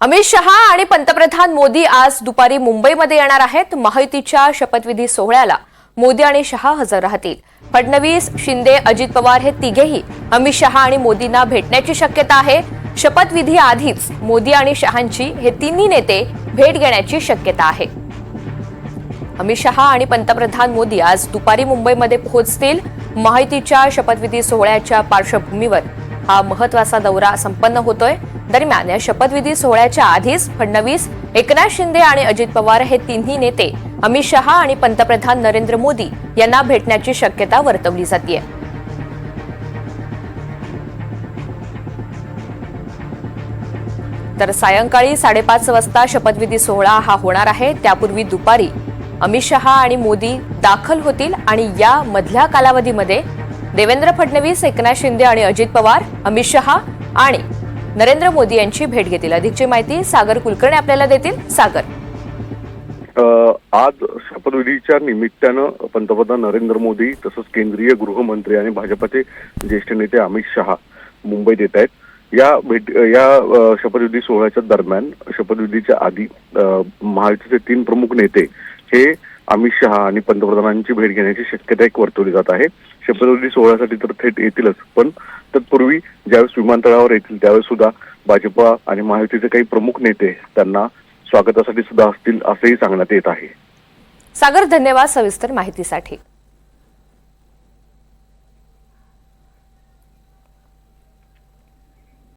अमित शहा आणि पंतप्रधान मोदी आज दुपारी मुंबईमध्ये येणार आहेत। महायुतीच्या शपथविधी सोहळ्याला मोदी आणि शहा हजर राहतील। फडणवीस, शिंदे, अजित पवार हे तिघेही अमित शहा आणि मोदींना भेटण्याची शक्यता आहे। शपथविधी आधीच मोदी आणि शहांची हे तिन्ही नेते भेट घेण्याची शक्यता आहे। अमित शहा आणि पंतप्रधान मोदी आज दुपारी मुंबईमध्ये पोहोचतील। महायुतीच्या शपथविधी सोहळ्याच्या पार्श्वभूमीवर हा महत्त्वाचा दौरा संपन्न होतोय। दरम्यान या शपथविधी सोहळ्याच्या आधीच फडणवीस, एकनाथ शिंदे आणि अजित पवार हे तिन्ही नेते अमित शहा आणि पंतप्रधान नरेंद्र मोदी यांना भेटण्याची शक्यता वर्तवली जाते। तर सायंकाळी 5:30 वाजता शपथविधी सोहळा हा होणार आहे। त्यापूर्वी दुपारी अमित शहा आणि मोदी दाखल होतील आणि या मधल्या कालावधीमध्ये देवेंद्र फडणवीस, एकनाथ शिंदे आणि अजित पवार अमित शहा आणि नरेंद्र मोदी यांची भेट घेतील। अधिकची माहिती सागर कुलकर्णी आपल्याला देतील। सागर, आज शपथविधीच्या निमित्तानं पंतप्रधान नरेंद्र मोदी तसंच केंद्रीय गृहमंत्री आणि भाजपचे ज्येष्ठ नेते अमित शहा मुंबईत येत आहेत। या शपथविधी सोहळ्याच्या दरम्यान शपथविधीच्या आधी महायुतीचे 3 प्रमुख नेते हे अमित शहा आणि पंतप्रधानांची भेट घेण्याची शक्यता एक वर्तवली जात आहे। शपथविधी सोहळ्यासाठी तर थेट येतीलच, पण तत्पूर्वी ज्यावेळेस विमानतळावर येतील त्यावेळेस सुद्धा भाजपा आणि महायुतीचे काही प्रमुख नेते त्यांना स्वागतासाठी सुद्धा असतील असंही सांगण्यात येत आहे। सागर, धन्यवाद सविस्तर माहितीसाठी।